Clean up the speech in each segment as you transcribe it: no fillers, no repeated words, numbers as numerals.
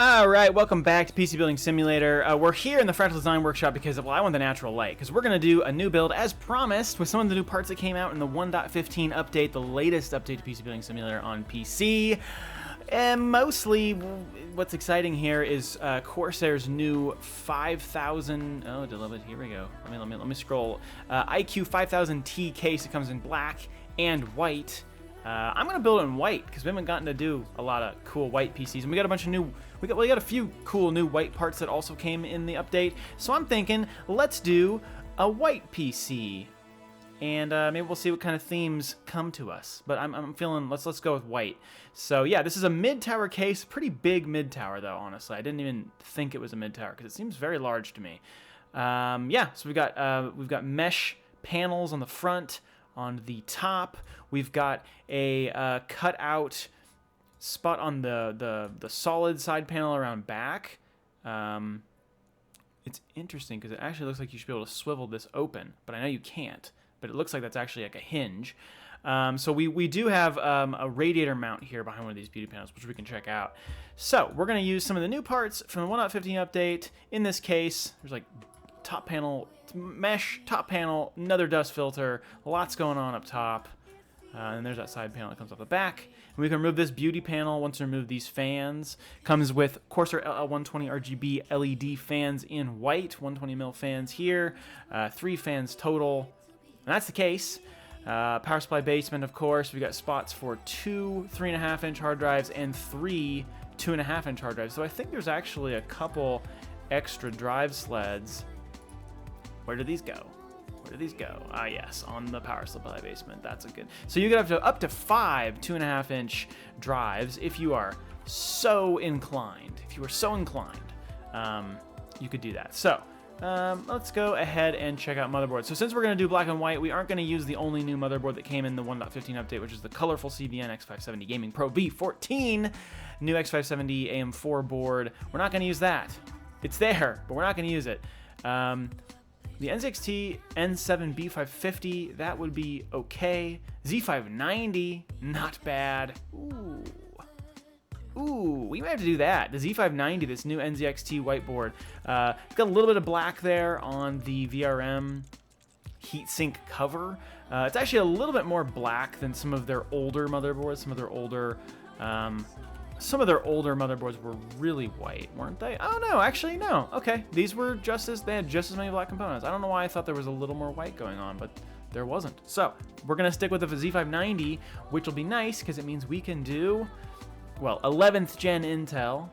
Alright, welcome back to PC Building Simulator. We're here in the Fractal Design Workshop because, well, I want the natural light, because we're going to do a new build, as promised, with some of the new parts that came out in the 1.15 update, the latest update to PC Building Simulator on PC. And mostly, what's exciting here is Corsair's new 5000, oh, a little bit, here we go. Let me scroll. IQ 5000T case. It comes in black and white. I'm gonna build it in white because we haven't gotten to do a lot of cool white PCs, and we got a bunch of new. We got a few cool new white parts that also came in the update. So I'm thinking, let's do a white PC, and maybe we'll see what kind of themes come to us. But I'm feeling let's go with white. So yeah, this is a mid-tower case, pretty big mid-tower though. Honestly, I didn't even think it was a mid-tower because it seems very large to me. Yeah, so we've got mesh panels on the front. On the top, we've got a cutout spot on the solid side panel around back. It's interesting because it actually looks like you should be able to swivel this open, but I know you can't. But it looks like that's actually like a hinge. So we do have a radiator mount here behind one of these beauty panels, which we can check out. So we're going to use some of the new parts from the 1.15 update. In this case, there's like top panel, mesh, top panel, another dust filter, lots going on up top. And there's that side panel that comes off the back. And we can remove this beauty panel once we remove these fans. Comes with Corsair 120 RGB LED fans in white, 120mm fans here, 3 fans total. And that's the case. Power supply basement, of course. We got spots for 2 3.5-inch hard drives and 3 2.5-inch hard drives. So I think there's actually a couple extra drive sleds. Where do these go? Where do these go? Ah, yes, on the power supply basement. That's a good. So you get up to 5 2.5-inch drives if you are so inclined. If you are so inclined, you could do that. So let's go ahead and check out motherboard. So since we're going to do black and white, we aren't going to use the only new motherboard that came in the 1.15 update, which is the colorful CVN X570 Gaming Pro V14 new X570 AM4 board. We're not going to use that. It's there, but we're not going to use it. The NZXT N7 B550, that would be okay. Z590, not bad. Ooh, we might have to do that. The Z590, this new NZXT whiteboard. Got a little bit of black there on the VRM heatsink cover. It's actually a little bit more black than some of their older motherboards. Some of their older motherboards were really white, weren't they? Oh no, actually no. Okay, these were they had just as many black components. I don't know why I thought there was a little more white going on, but there wasn't. So we're gonna stick with the Z590, which will be nice because it means we can do, well, 11th gen Intel.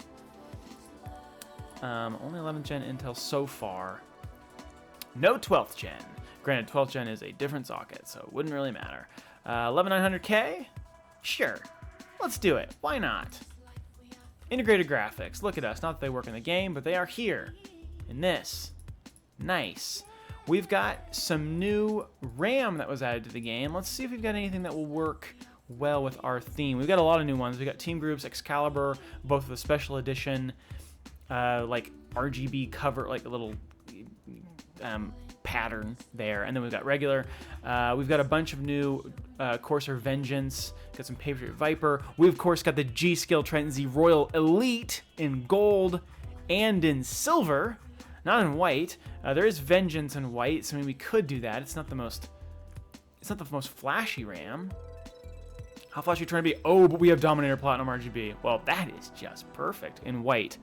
Only 11th gen Intel so far. No 12th gen. Granted, 12th gen is a different socket, so it wouldn't really matter. 11900K? Sure. Let's do it. Why not? Integrated graphics. Look at us. Not that they work in the game, but they are here in this. Nice. We've got some new RAM that was added to the game. Let's see if we've got anything that will work well with our theme. We've got a lot of new ones. We've got Team Groups, Excalibur, both of the special edition, like RGB cover, like a little pattern there, and then we've got regular. We've got a bunch of new Corsair Vengeance, got some Patriot Viper. We of course got the G-Skill Triton Z Royal Elite in gold and in silver, not in white. There is Vengeance in white, so I mean we could do that. It's not the most flashy RAM. How flashy are you trying to be? Oh, but we have Dominator Platinum RGB. Well, that is just perfect in white.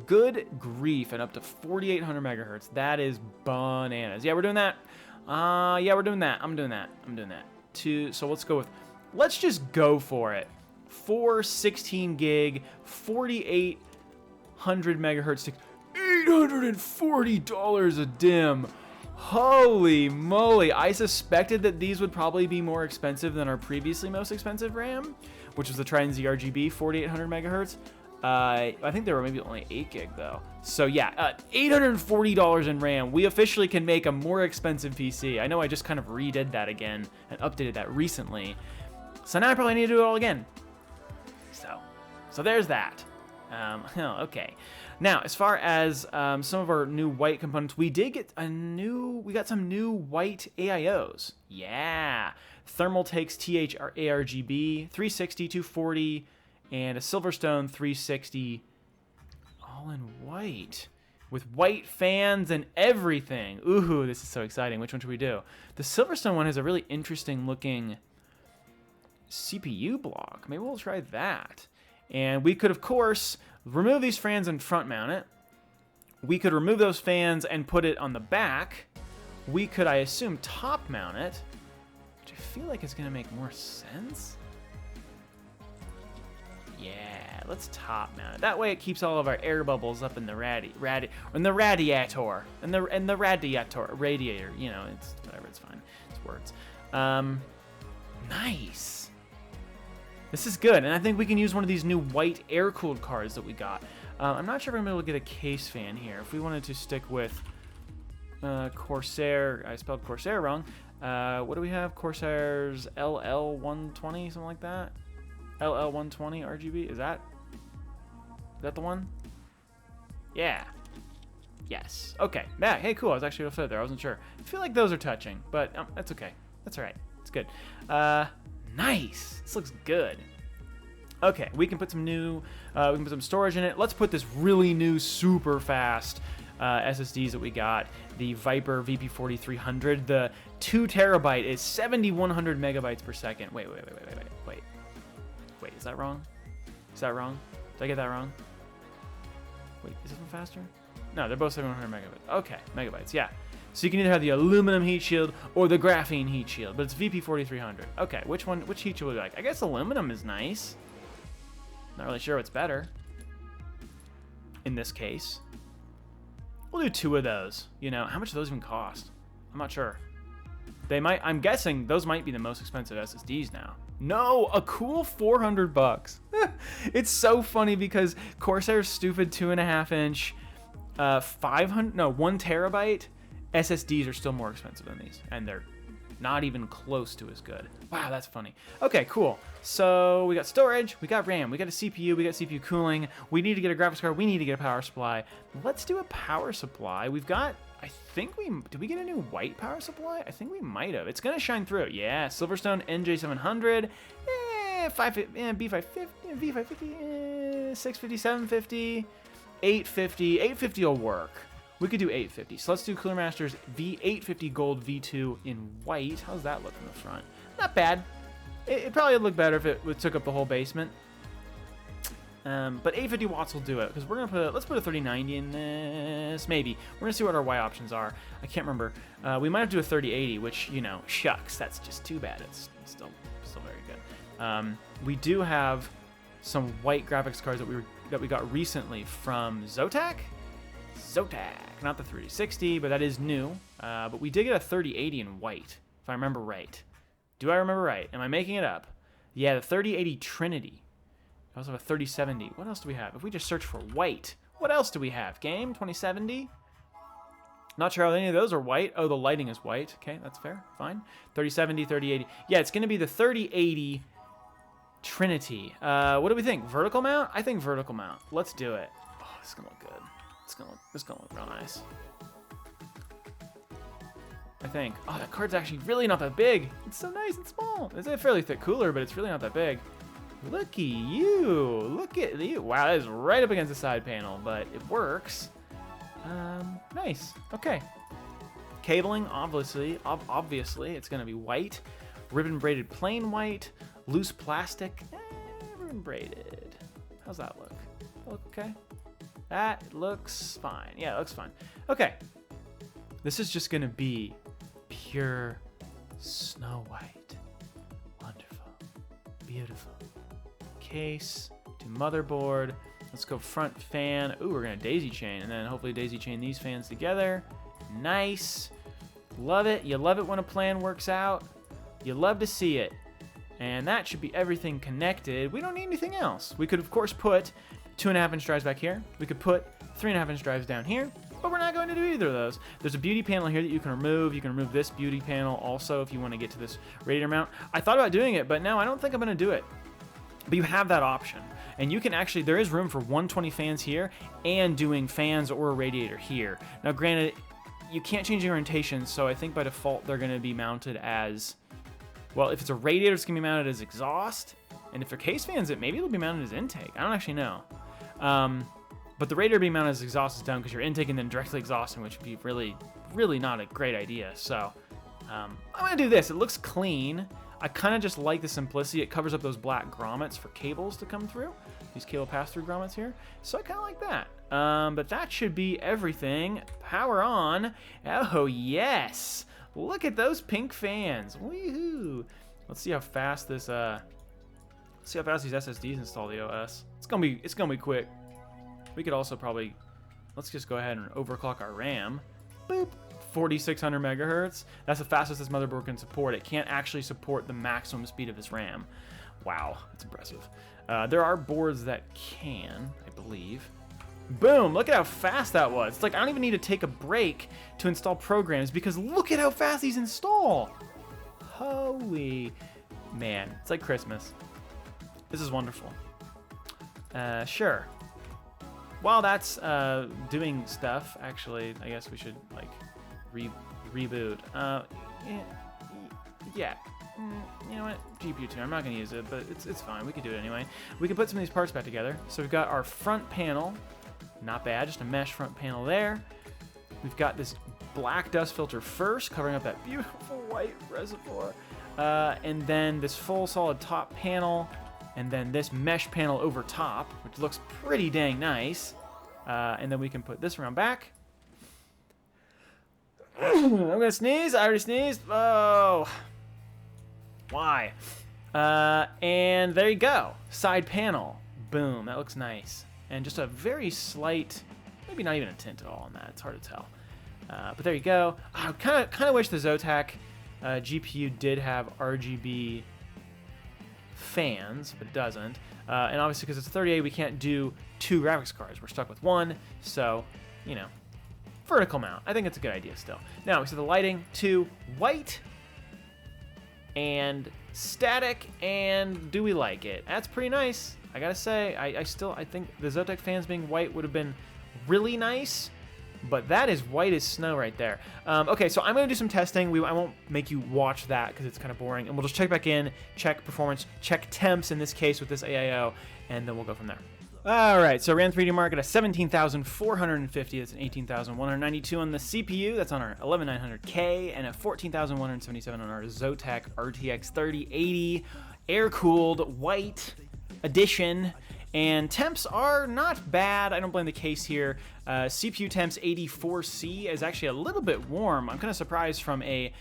Good grief, and up to 4,800 megahertz. That is bananas. Yeah, we're doing that. Yeah, we're doing that. I'm doing that. So let's just go for it. 16 gig, 4,800 megahertz, $840 a DIMM. Holy moly. I suspected that these would probably be more expensive than our previously most expensive RAM, which was the Triton Z RGB, 4,800 megahertz. I think they were maybe only 8 gig though. So yeah, $840 in RAM. We officially can make a more expensive PC. I know I just kind of redid that again and updated that recently. So now I probably need to do it all again. So there's that. Okay. Now, as far as some of our new white components, we got some new white AIOs. Yeah. Thermal Takes TH ARGB, 360, 240, and a Silverstone 360 All in white. With white fans and everything. Ooh, this is so exciting. Which one should we do? The Silverstone one has a really interesting looking CPU block. Maybe we'll try that. And we could, of course, remove these fans and front mount it. We could remove those fans and put it on the back. We could, I assume, top mount it, which I feel like is going to make more sense. Yeah, let's top mount it. That way it keeps all of our air bubbles up in the radiator, radiator, you know, it's whatever, it's fine. It's words. Nice. This is good, and I think we can use one of these new white air-cooled cards that we got. I'm not sure if I'm able to get a case fan here. If we wanted to stick with Corsair, I spelled Corsair wrong. What do we have? Corsair's LL120, something like that? LL120 RGB, is that the one? Yeah. Yes. Okay. Yeah, hey, cool. I was actually able to fit there. I wasn't sure. I feel like those are touching, but that's okay. That's all right. It's good. Nice. This looks good. Okay, we can put some new, we can put some storage in it. Let's put this really new, super fast SSDs that we got. The Viper VP4300. The 2 terabyte is 7,100 megabytes per second. Wait. Is that wrong? Is that wrong? Did I get that wrong? Wait, is this one faster? No, they're both 7,100 megabytes. Okay, megabytes, yeah. So you can either have the aluminum heat shield or the graphene heat shield, but it's VP4300. Okay, which heat shield would you like? I guess aluminum is nice. Not really sure what's better in this case. We'll do 2 of those. You know, how much do those even cost? I'm not sure. They might, I'm guessing those might be the most expensive SSDs now. No, a cool 400 bucks. It's so funny because Corsair's stupid 2.5-inch, 1 terabyte SSDs are still more expensive than these, and they're not even close to as good. Wow, that's funny. Okay, cool. So we got storage, we got RAM, we got a CPU, we got CPU cooling. We need to get a graphics card, we need to get a power supply. Let's do a power supply. We've got, I think did we get a new white power supply? I think we might have. It's gonna shine through. Yeah, Silverstone NJ700, B550, V550, 650, 750, 850. 850 will work. We could do 850. So let's do Cooler Masters V850 Gold V2 in white. How's that look from the front? Not bad. It probably would look better if it took up the whole basement. But 850 watts will do it, because we're gonna let's put a 3090 in this. Maybe we're gonna see what our Y options are. I can't remember. We might have to do a 3080, which, you know, shucks, that's just too bad. It's still very good. We do have some white graphics cards that we got recently from Zotac, not the 360, but that is new. But we did get a 3080 in white, if I remember right. Do I remember right? Am I making it up? Yeah, the 3080 Trinity. We also have a 3070. What else do we have? If we just search for white, what else do we have? Game 2070? Not sure how any of those are white. Oh, the lighting is white. Okay, that's fair. Fine. 3070, 3080. Yeah, it's going to be the 3080 Trinity. What do we think? Vertical mount? I think vertical mount. Let's do it. Oh, this is going to look good. This is gonna look real nice. I think. Oh, that card's actually really not that big. It's so nice and small. It's a fairly thick cooler, but it's really not that big. Looky you. Look at you. Wow, that is right up against the side panel, but it works. Nice. Okay. Cabling, obviously, it's gonna be white. Ribbon braided plain white. Loose plastic. Ribbon braided. How's that look? Okay. That looks fine. Yeah, it looks fine. Okay. This is just going to be pure Snow White. Wonderful. Beautiful. Case to motherboard. Let's go front fan. Ooh, we're going to daisy chain, and then hopefully daisy chain these fans together. Nice. Love it. You love it when a plan works out. You love to see it. And that should be everything connected. We don't need anything else. We could, of course, put 2.5-inch drives back here. We could put 3.5-inch drives down here, but we're not going to do either of those. There's a beauty panel here that you can remove. You can remove this beauty panel also if you want to get to this radiator mount. I thought about doing it, but no, I don't think I'm going to do it. But you have that option. And you can actually, there is room for 120 fans here and doing fans or a radiator here. Now, granted, you can't change the orientation, so I think by default they're going to be mounted as, well, if it's a radiator, it's going to be mounted as exhaust. And if they're case fans, maybe it'll be mounted as intake. I don't actually know. But the radiator being mounted as exhaust is dumb because you're intaking then directly exhausting, which would be really not a great idea. So I'm going to do this. It looks clean. I kind of just like the simplicity. It covers up those black grommets for cables to come through. These cable pass-through grommets here. So I kind of like that. But that should be everything. Power on. Oh, yes. Look at those pink fans. Woohoo. Let's see how fast this, these SSDs install the OS. It's gonna be quick. We could also probably, let's just go ahead and overclock our RAM. Boop. 4600 megahertz. That's the fastest this motherboard can support. It can't actually support the maximum speed of this RAM. Wow, that's impressive. There are boards that can, I believe. Boom, look at how fast that was. It's like I don't even need to take a break to install programs because look at how fast these install. Holy man, it's like Christmas. This is wonderful. Sure. While that's doing stuff, actually, I guess we should like reboot. Yeah. You know what? GPU tuner. I'm not going to use it, but it's fine. We can do it anyway. We can put some of these parts back together. So we've got our front panel. Not bad. Just a mesh front panel there. We've got this black dust filter first, covering up that beautiful white reservoir. And then this full solid top panel. And then this mesh panel over top, which looks pretty dang nice. And then we can put this around back. I'm gonna sneeze. I already sneezed. Oh, why? And there you go. Side panel. Boom. That looks nice. And just a very slight, maybe not even a tint at all on that. It's hard to tell. But there you go. I kind of wish the Zotac GPU did have RGB fans, but it doesn't. And obviously, because it's a 3080, we can't do 2 graphics cards. We're stuck with 1. So, you know. Vertical mount. I think it's a good idea still. Now, we see the lighting to white and static, and do we like it? That's pretty nice. I gotta say, I think the Zotac fans being white would have been really nice, but that is white as snow right there. Okay, so I'm gonna do some testing. I won't make you watch that because it's kind of boring, and we'll just check back in, check performance, check temps in this case with this AIO, and then we'll go from there. All right, so ran 3D Mark at a 17,450. That's an 18,192 on the CPU. That's on our 11900K, and a 14,177 on our Zotac RTX 3080 air-cooled white edition. And temps are not bad. I don't blame the case here. CPU temps 84C is actually a little bit warm. I'm kind of surprised from a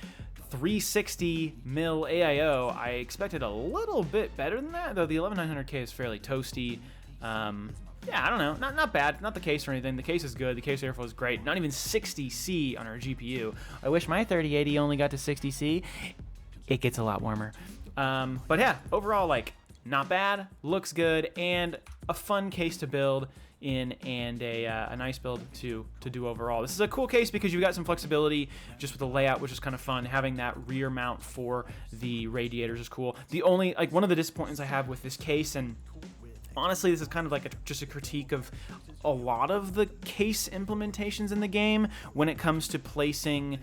360 mil AIO. I expected a little bit better than that, though the 11900K is fairly toasty. Yeah, I don't know. Not bad. Not the case or anything. The case is good. The case airflow is great. Not even 60C on our GPU. I wish my 3080 only got to 60C. It gets a lot warmer. But yeah, overall, like, not bad. Looks good. And a fun case to build in, and a nice build to do overall. This is a cool case because you've got some flexibility just with the layout, which is kind of fun. Having that rear mount for the radiators is cool. The only, like, one of the disappointments I have with this case, and honestly, this is kind of like just a critique of a lot of the case implementations in the game when it comes to placing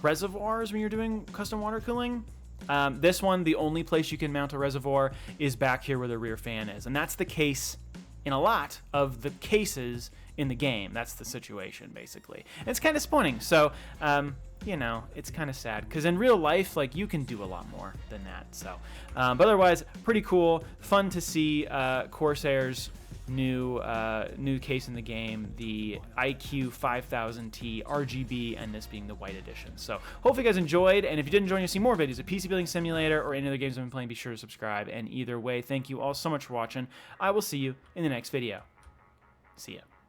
reservoirs when you're doing custom water cooling. This one, the only place you can mount a reservoir is back here where the rear fan is. And that's the case in a lot of the cases in the game. That's the situation, basically. And it's kind of disappointing. So, you know, it's kind of sad because in real life, like, you can do a lot more than that. So, but otherwise, pretty cool. Fun to see Corsair's new case in the game, the IQ 5000T RGB, and this being the white edition. So, hopefully you guys enjoyed. And if you did enjoy and you see more videos of PC Building Simulator or any other games I've been playing, be sure to subscribe. And either way, thank you all so much for watching. I will see you in the next video. See ya.